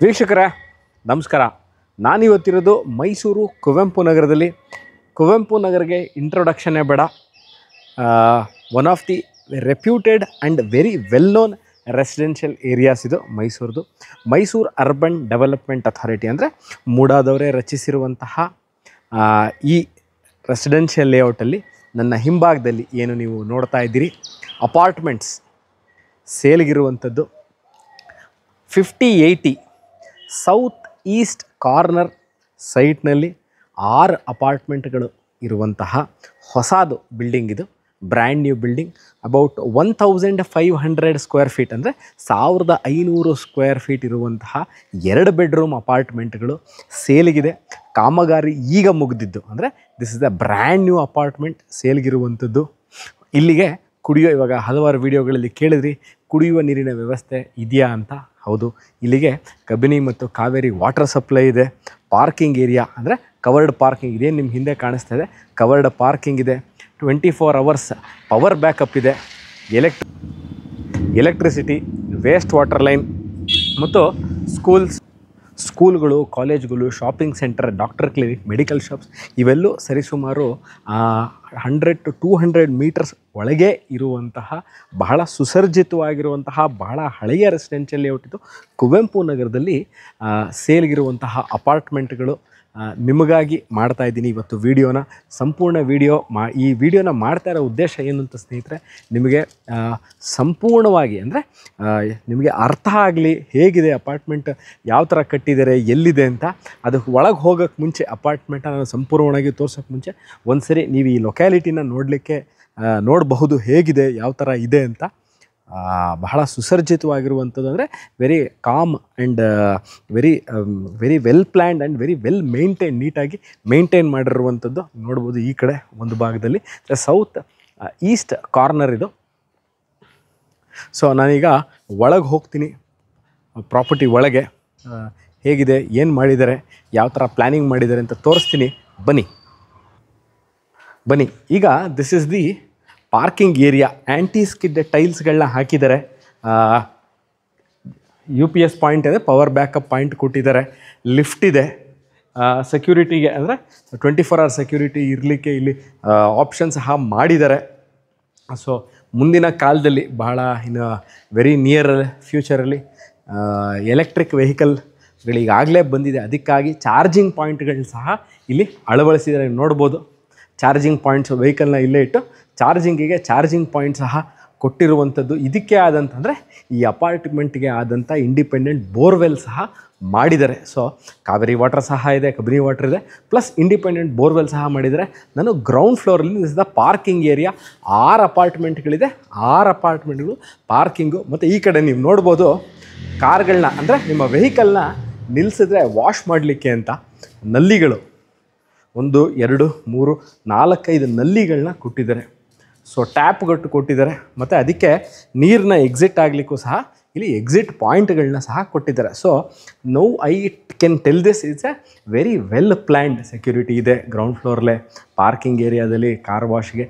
ವೀಕ್ಷಕರೇ ನಮಸ್ಕಾರ. ನಾನಿವತ್ತಿರೋದು ಮೈಸೂರು ಕುವೆಂಪು ನಗರದಲ್ಲಿ. ಕುವೆಂಪು ನಗರಕ್ಕೆ ಇಂಟ್ರೊಡಕ್ಷನ್ನೇ ಬೇಡ. One of the reputed and very well known residential areas ಇದು ಮೈಸೂರದು. ಮೈಸೂರು ಅರ್ಬನ್ ಡೆವಲಪ್ಮೆಂಟ್ ಅಥಾರಿಟಿ ಅಂದರೆ ಮೂಡಾದವರೇ ರಚಿಸಿರುವಂತಹ ಈ ರೆಸಿಡೆನ್ಷಿಯಲ್ ಲೇಔಟಲ್ಲಿ ನನ್ನ ಹಿಂಭಾಗದಲ್ಲಿ ಏನು ನೀವು ನೋಡ್ತಾ ಇದ್ದೀರಿ ಅಪಾರ್ಟ್ಮೆಂಟ್ಸ್ ಸೇಲ್ಗಿರುವಂಥದ್ದು 5080 ಸೌತ್ ಈಸ್ಟ್ ಕಾರ್ನರ್ ಸೈಟ್ನಲ್ಲಿ 6 ಅಪಾರ್ಟ್ಮೆಂಟ್ಗಳು ಇರುವಂತಹ ಹೊಸದು ಬಿಲ್ಡಿಂಗ್ ಇದು. Brand new building. About 1500 square feet ಅಂದರೆ 1500 ಸ್ಕ್ವೇರ್ ಫೀಟ್ ಇರುವಂತಹ 2 ಬೆಡ್ರೂಮ್ ಅಪಾರ್ಟ್ಮೆಂಟ್ಗಳು ಸೇಲಿಗಿದೆ. ಕಾಮಗಾರಿ ಈಗ ಮುಗಿದಿದ್ದು, ಅಂದರೆ this is the brand new apartment ಸೇಲ್ಗಿರುವಂಥದ್ದು. ಇಲ್ಲಿಗೆ ಇವಾಗ ಹಲವಾರು ವಿಡಿಯೋಗಳಲ್ಲಿ ಕೇಳಿದ್ರಿ ಕುಡಿಯುವ ನೀರಿನ ವ್ಯವಸ್ಥೆ ಇದೆಯಾ ಅಂತ. ಹೌದು, ಇಲ್ಲಿಗೆ ಕಬಿನಿ ಮತ್ತು ಕಾವೇರಿ ವಾಟರ್ ಸಪ್ಲೈ ಇದೆ. ಪಾರ್ಕಿಂಗ್ ಏರಿಯಾ ಅಂದರೆ ಕವರ್ಡ್ ಪಾರ್ಕಿಂಗ್ ಇದೆ. ನಿಮ್ಮ ಹಿಂದೆ ಕಾಣಿಸ್ತಾ ಇದೆ ಕವರ್ಡ್ ಪಾರ್ಕಿಂಗ್ ಇದೆ. 24 ಅವರ್ಸ್ ಪವರ್ ಬ್ಯಾಕಪ್ ಇದೆ. ಎಲೆಕ್ಟ್ರಿಸಿಟಿ, ವೇಸ್ಟ್ ವಾಟರ್ ಲೈನ್ ಮತ್ತು ಸ್ಕೂಲ್ಗಳು, ಕಾಲೇಜ್ಗಳು, shopping centre, doctor clinic, medical shops ಇವೆಲ್ಲೂ ಸರಿಸುಮಾರು 100 to 200 ಮೀಟರ್ಸ್ ಒಳಗೆ ಇರುವಂತಹ ಬಹಳ ಸುಸರ್ಜಿತವಾಗಿರುವಂತಹ ಬಹಳ ಹಳೆಯ ರೆಸಿಡೆನ್ಷಿಯಲ್ ಲೇಔಟ್ ಇದು. ಕುವೆಂಪು ನಗರದಲ್ಲಿ ಸೇಲ್ಗಿರುವಂತಹ ಅಪಾರ್ಟ್ಮೆಂಟ್ಗಳು ನಿಮಗಾಗಿ ಮಾಡ್ತಾ ಇದ್ದೀನಿ ಇವತ್ತು ವಿಡಿಯೋನ. ಸಂಪೂರ್ಣ ಈ ವಿಡಿಯೋನ ಮಾಡ್ತಾ ಇರೋ ಉದ್ದೇಶ ಏನು ಅಂತ ಸ್ನೇಹಿತರೆ, ನಿಮಗೆ ಸಂಪೂರ್ಣವಾಗಿ ಅಂದರೆ ನಿಮಗೆ ಅರ್ಥ ಆಗಲಿ ಹೇಗಿದೆ ಅಪಾರ್ಟ್ಮೆಂಟ್, ಯಾವ ಥರ ಕಟ್ಟಿದ್ದಾರೆ, ಎಲ್ಲಿದೆ ಅಂತ. ಅದಕ್ಕೆ ಒಳಗೆ ಹೋಗೋಕ್ಕೆ ಮುಂಚೆ ಅಪಾರ್ಟ್ಮೆಂಟನ್ನು ಸಂಪೂರ್ಣವಾಗಿ ತೋರ್ಸೋಕ್ಕೆ ಮುಂಚೆ ಒಂದು ಸರಿ ನೀವು ಈ ಲೊಕ್ಯಾಲಿಟಿನ ನೋಡಬಹುದು ಹೇಗಿದೆ, ಯಾವ ಥರ ಇದೆ ಅಂತ. ಬಹಳ ಸುಸರ್ಜಿತವಾಗಿರುವಂಥದ್ದು, ಅಂದರೆ very calm and very well planned and very well maintain, ನೀಟಾಗಿ ಮೇಂಟೈನ್ ಮಾಡಿರುವಂಥದ್ದು ನೋಡ್ಬೋದು. ಈ ಕಡೆ ಒಂದು ಭಾಗದಲ್ಲಿ ಸೌತ್ ಈಸ್ಟ್ ಕಾರ್ನರ್ ಇದು. ಸೊ ನಾನೀಗ ಒಳಗೆ ಹೋಗ್ತೀನಿ, ಪ್ರಾಪರ್ಟಿ ಒಳಗೆ ಹೇಗಿದೆ, ಏನು ಮಾಡಿದ್ದಾರೆ, ಯಾವ ಥರ ಪ್ಲ್ಯಾನಿಂಗ್ ಮಾಡಿದ್ದಾರೆ ಅಂತ ತೋರಿಸ್ತೀನಿ. ಬನ್ನಿ. ಈಗ this is the parking area. Anti skid ಟೈಲ್ಸ್ಗಳನ್ನ ಹಾಕಿದ್ದಾರೆ. UPS ಪಾಯಿಂಟ್ ಇದೆ, ಪವರ್ ಬ್ಯಾಕಪ್ ಪಾಯಿಂಟ್ ಕೊಟ್ಟಿದ್ದಾರೆ. ಲಿಫ್ಟ್ ಇದೆ. ಸೆಕ್ಯೂರಿಟಿಗೆ ಅಂದರೆ 24 hours ಸೆಕ್ಯೂರಿಟಿ ಇರಲಿಕ್ಕೆ ಇಲ್ಲಿ ಆಪ್ಷನ್ ಸಹ ಮಾಡಿದ್ದಾರೆ. ಸೊ ಮುಂದಿನ ಕಾಲದಲ್ಲಿ ಬಹಳ ಇನ್ನು ವೆರಿ ನಿಯರ್ ಫ್ಯೂಚರಲ್ಲಿ ಎಲೆಕ್ಟ್ರಿಕ್ ವೆಹಿಕಲ್ಗಳಿಗಾಗಲೇ ಬಂದಿದೆ. ಅದಕ್ಕಾಗಿ ಚಾರ್ಜಿಂಗ್ ಪಾಯಿಂಟ್ಗಳನ್ನ ಸಹ ಇಲ್ಲಿ ಅಳವಡಿಸಿದ್ದಾರೆ. ನೋಡ್ಬೋದು ಚಾರ್ಜಿಂಗ್ ಪಾಯಿಂಟ್ಸ್, ವೆಹಿಕಲ್ನ ಇಲ್ಲೇ ಇಟ್ಟು ಚಾರ್ಜಿಂಗಿಗೆ ಚಾರ್ಜಿಂಗ್ ಪಾಯಿಂಟ್ ಸಹ ಕೊಟ್ಟಿರುವಂಥದ್ದು. ಇದಕ್ಕೆ ಆದಂತಂದರೆ ಈ ಅಪಾರ್ಟ್ಮೆಂಟ್ಗೆ ಆದಂಥ ಇಂಡಿಪೆಂಡೆಂಟ್ ಬೋರ್ವೆಲ್ ಸಹ ಮಾಡಿದ್ದಾರೆ. ಸೊ ಕಾವೇರಿ ವಾಟರ್ ಸಹ ಇದೆ, ಕಬಿನಿ ವಾಟರ್ ಇದೆ, ಪ್ಲಸ್ ಇಂಡಿಪೆಂಡೆಂಟ್ ಬೋರ್ವೆಲ್ ಸಹ ಮಾಡಿದ್ದಾರೆ. ನಾನು ಗ್ರೌಂಡ್ ಫ್ಲೋರಲ್ಲಿ this is the parking area. 6 ಅಪಾರ್ಟ್ಮೆಂಟ್ಗಳಿದೆ. 6 ಅಪಾರ್ಟ್ಮೆಂಟ್ಗಳು ಪಾರ್ಕಿಂಗು. ಮತ್ತು ಈ ಕಡೆ ನೀವು ನೋಡ್ಬೋದು ಕಾರ್ಗಳನ್ನ, ಅಂದರೆ ನಿಮ್ಮ ವೆಹಿಕಲ್ನ ನಿಲ್ಲಿಸಿದ್ರೆ ವಾಶ್ ಮಾಡಲಿಕ್ಕೆ ಅಂತ ನಲ್ಲಿಗಳು 1 2 3 4 5 ನಲ್ಲಿಗಳನ್ನ ಕೊಟ್ಟಿದ್ದಾರೆ. ಸೊ ಟ್ಯಾಪ್ ಕೊಟ್ಟಿದ್ದಾರೆ. ಮತ್ತು ಅದಕ್ಕೆ ನೀರನ್ನ ಎಕ್ಸಿಟ್ ಆಗಲಿಕ್ಕೂ ಸಹ ಇಲ್ಲಿ ಎಕ್ಸಿಟ್ ಪಾಯಿಂಟ್ಗಳನ್ನ ಸಹ ಕೊಟ್ಟಿದ್ದಾರೆ. So now I can tell this it's A very well planned. Security ಇದೆ ಗ್ರೌಂಡ್ ಫ್ಲೋರ್ಲೆ. ಪಾರ್ಕಿಂಗ್ ಏರಿಯಾದಲ್ಲಿ ಕಾರ್ ವಾಶ್ಗೆ,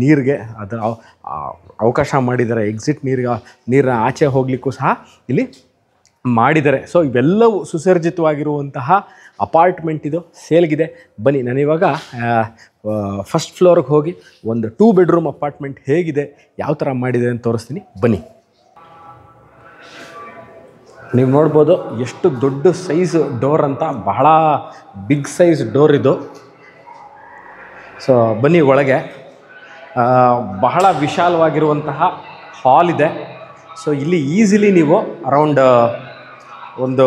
ನೀರಿಗೆ ಅದರ ಅವಕಾಶ ಮಾಡಿದ್ದಾರೆ. ಎಕ್ಸಿಟ್ ನೀರನ್ನ ಆಚೆ ಹೋಗಲಿಕ್ಕೂ ಸಹ ಇಲ್ಲಿ ಮಾಡಿದ್ದಾರೆ. ಸೊ ಇವೆಲ್ಲವೂ ಸುಸರ್ಜಿತವಾಗಿರುವಂತಹ ಅಪಾರ್ಟ್ಮೆಂಟ್ ಇದು ಸೇಲ್ಗಿದೆ. ಬನ್ನಿ, ನಾನಿವಾಗ ಫಸ್ಟ್ ಫ್ಲೋರ್ಗೆ ಹೋಗಿ ಒಂದು 2 ಬೆಡ್ರೂಮ್ ಅಪಾರ್ಟ್ಮೆಂಟ್ ಹೇಗಿದೆ, ಯಾವ ಥರ ಮಾಡಿದೆ ಅಂತ ತೋರಿಸ್ತೀನಿ. ಬನ್ನಿ. ನೀವು ನೋಡ್ಬೋದು ಎಷ್ಟು ದೊಡ್ಡ ಸೈಜ್ ಡೋರ್ ಅಂತ. ಬಹಳ ಬಿಗ್ ಸೈಜ್ ಡೋರ್ ಇದು. ಸೊ ಬನ್ನಿ ಒಳಗೆ. ಬಹಳ ವಿಶಾಲವಾಗಿರುವಂತಹ ಹಾಲ್ ಇದೆ. ಸೊ ಇಲ್ಲಿ ಈಸಿಲಿ ನೀವು ಅರೌಂಡ್ ಒಂದು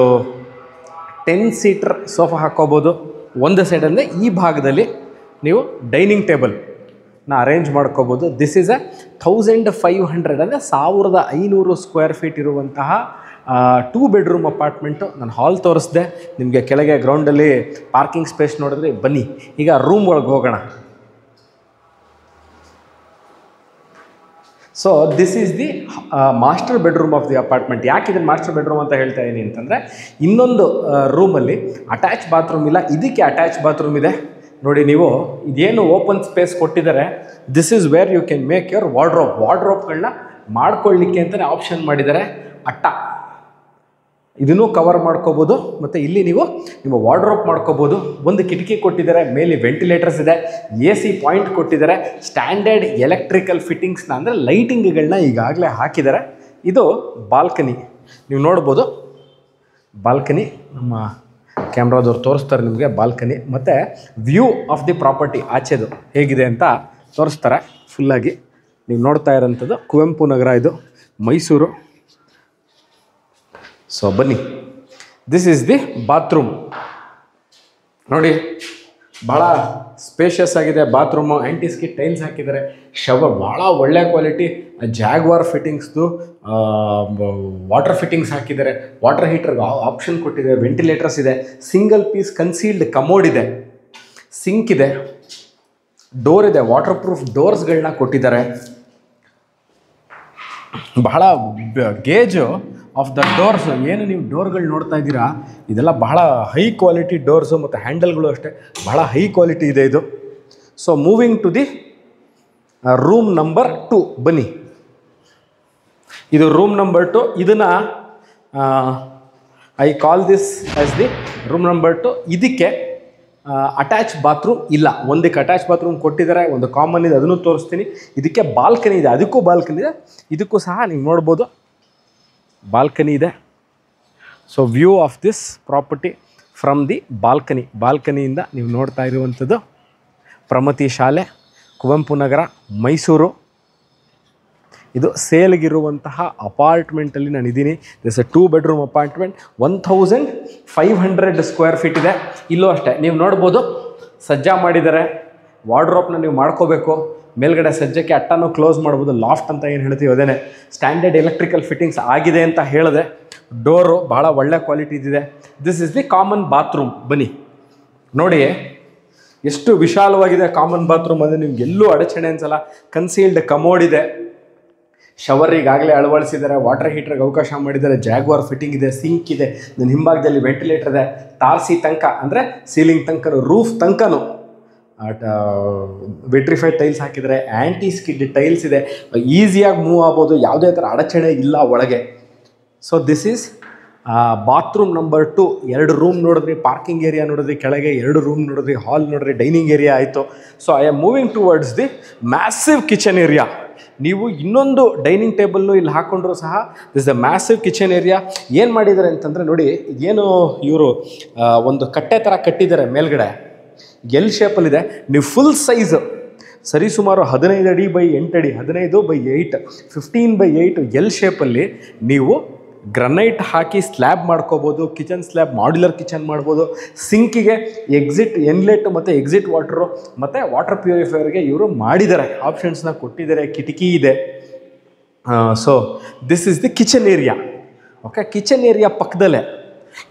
10 ಸೀಟರ್ ಸೋಫಾ ಹಾಕ್ಕೋಬೋದು. ಒಂದು ಸೈಡಲ್ಲೇ ಈ ಭಾಗದಲ್ಲಿ ನೀವು ಡೈನಿಂಗ್ ಟೇಬಲ್ನ ಅರೇಂಜ್ ಮಾಡ್ಕೋಬೋದು. ದಿಸ್ ಈಸ್ ಎ 1500 ಅಂದರೆ 1500 ಸ್ಕ್ವೇರ್ ಫೀಟ್ ಇರುವಂತಹ 2 ಬೆಡ್ರೂಮ್ ಅಪಾರ್ಟ್ಮೆಂಟು. ನಾನು ಹಾಲ್ ತೋರಿಸ್ದೆ ನಿಮಗೆ. ಕೆಳಗೆ ಗ್ರೌಂಡಲ್ಲಿ ಪಾರ್ಕಿಂಗ್ ಸ್ಪೇಸ್ ನೋಡಿದ್ರೆ. ಬನ್ನಿ ಈಗ ರೂಮ್ ಒಳಗೆ ಹೋಗೋಣ. So this is the master bedroom of the apartment. ಯಾಕೆ ಇದನ್ನು ಮಾಸ್ಟರ್ ಬೆಡ್ರೂಮ್ ಅಂತ ಹೇಳ್ತಾ ಇದ್ದೀನಿ ಅಂತಂದರೆ, ಇನ್ನೊಂದು ರೂಮಲ್ಲಿ ಅಟ್ಯಾಚ್ ಬಾತ್ರೂಮ್ ಇಲ್ಲ, ಇದಕ್ಕೆ ಅಟ್ಯಾಚ್ ಬಾತ್ರೂಮ್ ಇದೆ. ನೋಡಿ ನೀವು ಇದೇನು ಓಪನ್ ಸ್ಪೇಸ್ ಕೊಟ್ಟಿದ್ದಾರೆ, this is where you can make your ವಾರ್ಡ್ರೋಬ್ಗಳನ್ನ ಮಾಡ್ಕೊಳ್ಳಿಕ್ಕೆ ಅಂತಲೇ ಆಪ್ಷನ್ ಮಾಡಿದ್ದಾರೆ. ಅಟ್ಟ ಇದನ್ನು ಕವರ್ ಮಾಡ್ಕೋಬೋದು. ಮತ್ತು ಇಲ್ಲಿ ನೀವು ನಿಮ್ಮ ವಾರ್ಡ್ರೋಬ್ ಮಾಡ್ಕೋಬೋದು. ಒಂದು ಕಿಟಕಿ ಕೊಟ್ಟಿದ್ದಾರೆ, ಮೇಲೆ ವೆಂಟಿಲೇಟರ್ಸ್ ಇದೆ, AC ಪಾಯಿಂಟ್ ಕೊಟ್ಟಿದ್ದಾರೆ, ಸ್ಟ್ಯಾಂಡರ್ಡ್ ಎಲೆಕ್ಟ್ರಿಕಲ್ ಫಿಟ್ಟಿಂಗ್ಸ್ನ ಅಂದರೆ ಲೈಟಿಂಗ್ಗಳನ್ನ ಈಗಾಗಲೇ ಹಾಕಿದ್ದಾರೆ. ಇದು ಬಾಲ್ಕನಿ, ನೀವು ನೋಡ್ಬೋದು. ಬಾಲ್ಕನಿ ನಮ್ಮ ಕ್ಯಾಮ್ರಾದವ್ರು ತೋರಿಸ್ತಾರೆ ನಿಮಗೆ ಬಾಲ್ಕನಿ, ಮತ್ತು ವ್ಯೂ ಆಫ್ ದಿ ಪ್ರಾಪರ್ಟಿ ಆಚೆದು ಹೇಗಿದೆ ಅಂತ ತೋರಿಸ್ತಾರೆ ಫುಲ್ಲಾಗಿ. ನೀವು ನೋಡ್ತಾ ಇರೋಂಥದ್ದು ಕುವೆಂಪು ನಗರ, ಇದು ಮೈಸೂರು. ಸೊ ಬನ್ನಿ, ದಿಸ್ ಈಸ್ ದಿ ಬಾತ್ರೂಮ್. ನೋಡಿ, ಭಾಳ ಸ್ಪೇಷಿಯಸ್ ಆಗಿದೆ ಬಾತ್ರೂಮು. ಆ್ಯಂಟಿಸ್ಕಿಟ್ ಟೈಲ್ಸ್ ಹಾಕಿದ್ದಾರೆ. ಶವರ್ ಭಾಳ ಒಳ್ಳೆ ಕ್ವಾಲಿಟಿ, ಜಾಗ್ವಾರ್ ಫಿಟ್ಟಿಂಗ್ಸ್ದು ವಾಟರ್ ಫಿಟ್ಟಿಂಗ್ಸ್ ಹಾಕಿದ್ದಾರೆ. ವಾಟರ್ ಹೀಟರ್ಗೆ ಆಪ್ಷನ್ ಕೊಟ್ಟಿದೆ, ವೆಂಟಿಲೇಟರ್ಸ್ ಇದೆ, ಸಿಂಗಲ್ ಪೀಸ್ ಕನ್ಸೀಲ್ಡ್ ಕಮೋಡ್ ಇದೆ, ಸಿಂಕ್ ಇದೆ, ಡೋರ್ ಇದೆ, ವಾಟರ್ ಪ್ರೂಫ್ ಡೋರ್ಸ್ಗಳನ್ನ ಕೊಟ್ಟಿದ್ದಾರೆ. ಬಹಳ ಗೇಜು ಆಫ್ ದ ಡೋರ್ಸ್, ಏನು ನೀವು ಡೋರ್ಗಳು ನೋಡ್ತಾ ಇದ್ದೀರಾ ಇದೆಲ್ಲ ಬಹಳ ಹೈ ಕ್ವಾಲಿಟಿ ಡೋರ್ಸು, ಮತ್ತು ಹ್ಯಾಂಡಲ್ಗಳು ಅಷ್ಟೇ ಬಹಳ ಹೈ ಕ್ವಾಲಿಟಿ ಇದೆ ಇದು. So moving to the room number 2 ಬನ್ನಿ. ಇದು ರೂಮ್ ನಂಬರ್ 2. ಇದನ್ನು I call this as the room number 2. ಇದಕ್ಕೆ ಅಟ್ಯಾಚ್ ಬಾತ್ರೂಮ್ ಇಲ್ಲ, ಒಂದಕ್ಕೆ ಅಟ್ಯಾಚ್ ಬಾತ್ರೂಮ್ ಕೊಟ್ಟಿದ್ದಾರೆ, ಒಂದು ಕಾಮನ್ ಇದೆ, ಅದನ್ನು ತೋರಿಸ್ತೀನಿ. ಇದಕ್ಕೆ ಬಾಲ್ಕನಿ ಇದೆ, ಅದಕ್ಕೂ ಬಾಲ್ಕನಿ ಇದೆ, ಇದಕ್ಕೂ ಸಹ ನೀವು ನೋಡ್ಬೋದು ಬಾಲ್ಕನಿ ಇದೆ. So view of this property from the balcony. ಬಾಲ್ಕನಿಯಿಂದ ನೀವು ನೋಡ್ತಾ ಇರುವಂಥದ್ದು ಪ್ರಮತಿ ಶಾಲೆ, ಕುವೆಂಪು ನಗರ, ಮೈಸೂರು. ಇದು ಸೇಲ್ಗಿರುವಂತಹ ಅಪಾರ್ಟ್ಮೆಂಟಲ್ಲಿ ನಾನು ಇದ್ದೀನಿ. This 2 bedroom apartment, 1500 square feet ಇದೆ. ಇಲ್ಲೂ ಅಷ್ಟೇ ನೀವು ನೋಡ್ಬೋದು, ಸಜ್ಜಾ ಮಾಡಿದ್ದಾರೆ. ವಾರ್ಡ್ರೋಬ್ನ ನೀವು ಮಾಡ್ಕೋಬೇಕು, ಮೇಲ್ಗಡೆ ಸಜ್ಜಕ್ಕೆ ಅಟ್ಟನ್ನು ಕ್ಲೋಸ್ ಮಾಡ್ಬೋದು. ಲಾಫ್ಟ್ ಅಂತ ಏನು ಹೇಳ್ತೀವಿ ಅದೇನೆ. ಸ್ಟ್ಯಾಂಡರ್ಡ್ ಎಲೆಕ್ಟ್ರಿಕಲ್ ಫಿಟ್ಟಿಂಗ್ಸ್ ಆಗಿದೆ ಅಂತ ಹೇಳಿದೆ. ಡೋರು ಭಾಳ ಒಳ್ಳೆ ಕ್ವಾಲಿಟಿದಿದೆ. This is the common bathroom. ಬನ್ನಿ ನೋಡಿ ಎಷ್ಟು ವಿಶಾಲವಾಗಿದೆ ಕಾಮನ್ ಬಾತ್ರೂಮ್. ಅಂದರೆ ನಿಮ್ಗೆ ಎಲ್ಲೂ ಅಡಚಣೆ ಅನ್ಸಲ್ಲ. ಕನ್ಸೀಲ್ಡ್ ಕಮೋಡ್ ಇದೆ, ಶವರ್ ಈಗಾಗಲೇ ಅಳವಡಿಸಿದ್ದಾರೆ, ವಾಟರ್ ಹೀಟರ್ಗೆ ಅವಕಾಶ ಮಾಡಿದ್ದಾರೆ, ಜಾಗ್ವಾರ್ ಫಿಟ್ಟಿಂಗ್ ಇದೆ, ಸಿಂಕ್ ಇದೆ, ನನ್ನ ಹಿಂಭಾಗದಲ್ಲಿ ವೆಂಟಿಲೇಟರ್ ಇದೆ, ತಾರಸಿ ತನಕ ಅಂದರೆ ಸೀಲಿಂಗ್ ತನಕನೂ, ರೂಫ್ ತನಕನೂ ವಿಟ್ರಿಫೈಡ್ ಟೈಲ್ಸ್ ಹಾಕಿದರೆ, ಆ್ಯಂಟಿ ಸ್ಕಿಡ್ ಟೈಲ್ಸ್ ಇದೆ, ಈಸಿಯಾಗಿ ಮೂವ್ ಆಗ್ಬೋದು, ಯಾವುದೇ ಥರ ಅಡಚಣೆ ಇಲ್ಲ ಒಳಗೆ. So this is bathroom number 2. 2 room ನೋಡಿದ್ರಿ, ಪಾರ್ಕಿಂಗ್ ಏರಿಯಾ ನೋಡಿದ್ರಿ, ಕೆಳಗೆ 2 ರೂಮ್ ನೋಡಿದ್ರಿ, ಹಾಲ್ ನೋಡಿದ್ರಿ, ಡೈನಿಂಗ್ ಏರಿಯಾ ಆಯಿತು. So I am moving towards the massive kitchen area. ನೀವು ಇನ್ನೊಂದು ಡೈನಿಂಗ್ ಟೇಬಲ್ನು ಇಲ್ಲಿ ಹಾಕ್ಕೊಂಡ್ರೂ ಸಹ this the massive kitchen area. ಏನು ಮಾಡಿದ್ದಾರೆ ಅಂತಂದರೆ ನೋಡಿ, ಏನು ಇವರು ಒಂದು ಕಟ್ಟೆ ಥರ ಕಟ್ಟಿದ್ದಾರೆ ಮೇಲ್ಗಡೆ, ಎಲ್ ಶೇಪಲ್ಲಿದೆ. ನೀವು ಫುಲ್ ಸೈಜು ಸರಿಸುಮಾರು 15 ಅಡಿ ಬೈ 8 ಅಡಿ, 15 ಬೈ 8, 15 ಬೈ 8 ಎಲ್ ಶೇಪಲ್ಲಿ ನೀವು ಗ್ರನೈಟ್ ಹಾಕಿ ಸ್ಲ್ಯಾಬ್ ಮಾಡ್ಕೋಬೋದು. ಕಿಚನ್ ಸ್ಲ್ಯಾಬ್, ಮಾಡ್ಯುಲರ್ ಕಿಚನ್ ಮಾಡ್ಬೋದು. ಸಿಂಕಿಗೆ ಎಕ್ಸಿಟ್ ಇನ್ಲೆಟ್ ಮತ್ತು ಎಕ್ಸಿಟ್ ವಾಟ್ರು ಮತ್ತು ವಾಟರ್ ಪ್ಯೂರಿಫೈಯರ್ಗೆ ಇವರು ಮಾಡಿದ್ದಾರೆ, ಆಪ್ಷನ್ಸ್ನ ಕೊಟ್ಟಿದ್ದಾರೆ. ಕಿಟಕಿ ಇದೆ. So this is the kitchen area. Okay, kitchen area ಪಕ್ಕದಲ್ಲೇ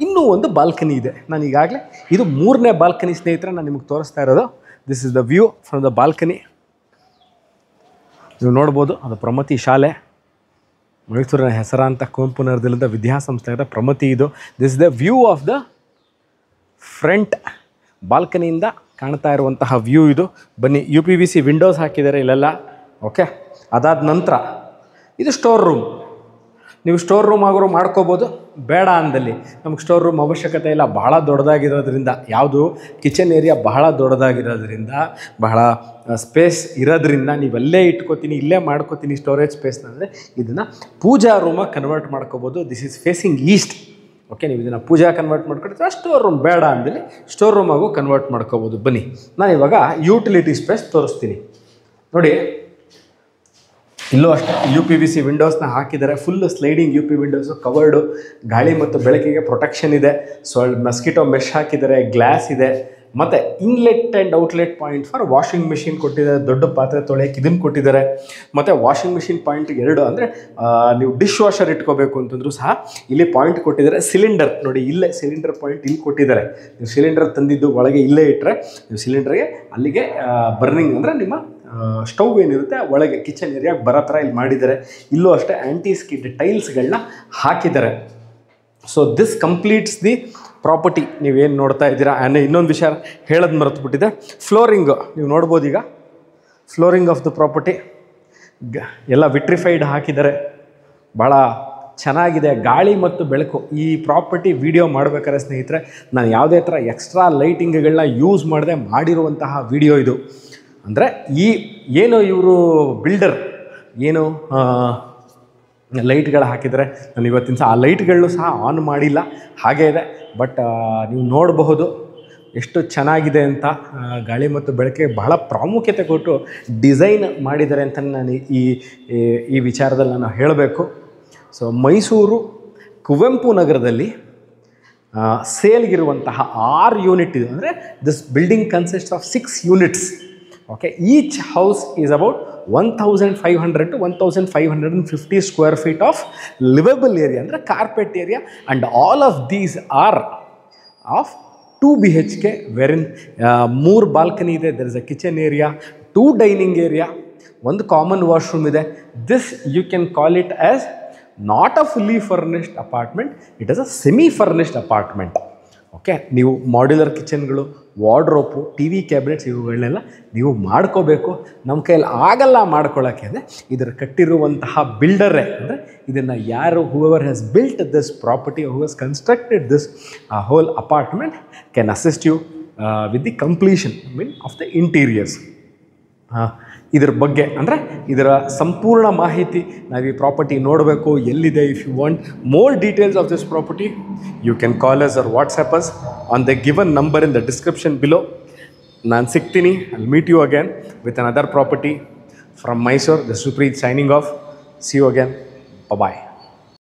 ಇನ್ನೂ ಒಂದು ಬಾಲ್ಕನಿ ಇದೆ. ನಾನು ಈಗಾಗಲೇ ಇದು 3ನೇ ಬಾಲ್ಕನಿ ಸ್ನೇಹಿತರೆ ನಾನು ನಿಮಗೆ ತೋರಿಸ್ತಾ ಇರೋದು. This is the view from the balcony. ನೀವು ನೋಡ್ಬೋದು, ಅದು ಪ್ರಮತಿ ಶಾಲೆ, ಮೈಸೂರಿನ ಹೆಸರಾಂತ ಕುವೆಂಪು ನಗರದಲ್ಲಿದ್ದ ವಿದ್ಯಾಸಂಸ್ಥೆ ಆದ ಪ್ರಮತಿ. ಇದು this the view of the front ಬಾಲ್ಕನಿಯಿಂದ ಕಾಣ್ತಾ ಇರುವಂತಹ ವ್ಯೂ ಇದು. ಬನ್ನಿ, UPVC ವಿಂಡೋಸ್ ಹಾಕಿದ್ದಾರೆ ಇಲ್ಲೆಲ್ಲ. ಓಕೆ, ಅದಾದ ನಂತರ ಇದು ಸ್ಟೋರ್ ರೂಮ್. ನೀವು ಸ್ಟೋರ್ ರೂಮ್ ಆದರೂ ಮಾಡ್ಕೋಬೋದು. ಬೇಡ ಅಂದಲ್ಲಿ ನಮಗೆ ಸ್ಟೋರ್ ರೂಮ್ ಅವಶ್ಯಕತೆ ಇಲ್ಲ, ಬಹಳ ದೊಡ್ಡದಾಗಿರೋದ್ರಿಂದ. ಯಾವುದು ಕಿಚನ್ ಏರಿಯಾ ಬಹಳ ದೊಡ್ಡದಾಗಿರೋದ್ರಿಂದ, ಬಹಳ ಸ್ಪೇಸ್ ಇರೋದ್ರಿಂದ ನೀವಲ್ಲೇ ಇಟ್ಕೋತೀನಿ, ಇಲ್ಲೇ ಮಾಡ್ಕೋತೀನಿ ಸ್ಟೋರೇಜ್ ಸ್ಪೇಸ್ನ ಅಂದರೆ ಇದನ್ನು ಪೂಜಾ ರೂಮಾಗಿ ಕನ್ವರ್ಟ್ ಮಾಡ್ಕೋಬೋದು. This is facing East. Okay, ನೀವು ಇದನ್ನು ಪೂಜಾ ಕನ್ವರ್ಟ್ ಮಾಡ್ಕೊಳ್ತೀರ, ಸ್ಟೋರ್ ರೂಮ್ ಬೇಡ ಅಂದಲ್ಲಿ ಸ್ಟೋರ್ ರೂಮಾಗೂ ಕನ್ವರ್ಟ್ ಮಾಡ್ಕೋಬೋದು. ಬನ್ನಿ, ನಾನು ಇವಾಗ ಯುಟಿಲಿಟಿ ಸ್ಪೇಸ್ ತೋರಿಸ್ತೀನಿ. ನೋಡಿ, ಇಲ್ಲೂ ಅಷ್ಟೇ UPVC ವಿಂಡೋಸ್ನ ಹಾಕಿದ್ದಾರೆ. ಫುಲ್ ಸ್ಲೈಡಿಂಗ್ UP ವಿಂಡೋಸು, ಕವರ್ಡು, ಗಾಳಿ ಮತ್ತು ಬೆಳಕಿಗೆ ಪ್ರೊಟೆಕ್ಷನ್ ಇದೆ. ಮಸ್ಕಿಟೋ ಮೆಶ್ ಹಾಕಿದ್ದಾರೆ, ಗ್ಲಾಸ್ ಇದೆ, ಮತ್ತು inlet and outlet point for washing machine ಕೊಟ್ಟಿದ್ದಾರೆ. ದೊಡ್ಡ ಪಾತ್ರೆ ತೊಳೆಯೋಕ್ಕೆ ಇದನ್ನು ಕೊಟ್ಟಿದ್ದಾರೆ. ಮತ್ತು ವಾಷಿಂಗ್ ಮಿಷಿನ್ ಪಾಯಿಂಟ್ 2 ಅಂದರೆ ನೀವು ಡಿಶ್ ವಾಷರ್ ಇಟ್ಕೋಬೇಕು ಅಂತಂದ್ರೂ ಸಹ ಇಲ್ಲಿ ಪಾಯಿಂಟ್ ಕೊಟ್ಟಿದ್ದಾರೆ. ಸಿಲಿಂಡರ್ ನೋಡಿ, ಇಲ್ಲೇ ಸಿಲಿಂಡರ್ ಪಾಯಿಂಟ್ ಇಲ್ಲಿ ಕೊಟ್ಟಿದ್ದಾರೆ. ನೀವು ಸಿಲಿಂಡರ್ ತಂದಿದ್ದು ಒಳಗೆ ಇಲ್ಲೇ ಇಟ್ಟರೆ ನೀವು ಸಿಲಿಂಡರ್ಗೆ ಅಲ್ಲಿಗೆ ಬರ್ನಿಂಗ್ ಅಂದರೆ ನಿಮ್ಮ ಸ್ಟವ್ ಏನಿರುತ್ತೆ ಒಳಗೆ ಕಿಚನ್ ಏರಿಯಾಗೆ ಬರೋ ಥರ ಇಲ್ಲಿ ಮಾಡಿದ್ದಾರೆ. ಇಲ್ಲೂ ಅಷ್ಟೇ ಆ್ಯಂಟಿ ಸ್ಕಿಡ್ ಟೈಲ್ಸ್ಗಳನ್ನ ಹಾಕಿದ್ದಾರೆ. So this completes the property. ನೀವೇನು ನೋಡ್ತಾ ಇದ್ದೀರಾ. ಇನ್ನೊಂದು ವಿಷಯ ಹೇಳೋದು ಮರೆತುಬಿಟ್ಟಿದೆ, ಫ್ಲೋರಿಂಗು ನೀವು ನೋಡ್ಬೋದು. ಈಗ ಫ್ಲೋರಿಂಗ್ ಆಫ್ ದ ಪ್ರಾಪರ್ಟಿ ಎಲ್ಲ ವಿಟ್ರಿಫೈಡ್ ಹಾಕಿದ್ದಾರೆ. ಭಾಳ ಚೆನ್ನಾಗಿದೆ. ಗಾಳಿ ಮತ್ತು ಬೆಳಕು ಈ ಪ್ರಾಪರ್ಟಿ ವಿಡಿಯೋ ಮಾಡಬೇಕಾದ್ರೆ ಸ್ನೇಹಿತರೆ ನಾನು ಯಾವುದೇ ಥರ ಎಕ್ಸ್ಟ್ರಾ ಲೈಟಿಂಗ್ಗಳನ್ನ ಯೂಸ್ ಮಾಡದೆ ಮಾಡಿರುವಂತಹ ವಿಡಿಯೋ ಇದು. ಅಂದರೆ ಏನು ಇವರು ಬಿಲ್ಡರ್ ಏನು ಲೈಟ್ಗಳು ಹಾಕಿದರೆ ನಾನು ಇವತ್ತಿನ ಸಹ ಆ ಲೈಟ್ಗಳನ್ನೂ ಸಹ ಆನ್ ಮಾಡಿಲ್ಲ, ಹಾಗೇ ಇದೆ. ಬಟ್ ನೀವು ನೋಡಬಹುದು ಎಷ್ಟು ಚೆನ್ನಾಗಿದೆ ಅಂತ. ಗಾಳಿ ಮತ್ತು ಬೆಳಕಿಗೆ ಬಹಳ ಪ್ರಾಮುಖ್ಯತೆ ಕೊಟ್ಟು ಡಿಸೈನ್ ಮಾಡಿದ್ದಾರೆ ಅಂತ ನಾನು ಈ ವಿಚಾರದಲ್ಲಿ ನಾನು ಹೇಳಬೇಕು. ಸೊ ಮೈಸೂರು ಕುವೆಂಪು ನಗರದಲ್ಲಿ ಸೇಲ್ಗಿರುವಂತಹ 6 ಯೂನಿಟ್ ಇದೆ. ಅಂದರೆ this building consist of 6 units. Okay, each house is about 1500 to 1550 square feet of livable area, ಅಂದರೆ carpet area. And all of these are of 2 BHK, ವೆರಿನ್ 3 ಬಾಲ್ಕನಿ ಇದೆ. There is a kitchen area, 2 dining area, 1 common washroom ಇದೆ. This you can call it as not a fully furnished apartment, it is a semi furnished apartment. Okay, ನೀವು modular ಕಿಚನ್ಗಳು, ವಾರ್ಡ್ರೋಪು, TV cabinets ಇವುಗಳನ್ನೆಲ್ಲ ನೀವು ಮಾಡ್ಕೋಬೇಕು. ನಮ್ಮ ಕೈಯಲ್ಲಿ ಆಗಲ್ಲ ಮಾಡ್ಕೊಳ್ಳೋಕ್ಕೆ. ಅಂದರೆ ಇದರ ಕಟ್ಟಿರುವಂತಹ ಬಿಲ್ಡರೇ, ಅಂದರೆ ಇದನ್ನು ಯಾರು whoever has built this property, who has constructed this whole apartment can assist you with the completion of the interiors. ಇದ್ರ ಬಗ್ಗೆ ಅಂದರೆ ಇದರ ಸಂಪೂರ್ಣ ಮಾಹಿತಿ ನಾವು ಈ ಪ್ರಾಪರ್ಟಿ ನೋಡಬೇಕು, ಎಲ್ಲಿದೆ. If you want more details of this property you can call us or WhatsApp us on the given number in the description below. ನಾನು ಸಿಗ್ತೀನಿ. I meet you again with another property from Mysuru. This Supreeth signing off. See you again. Bye.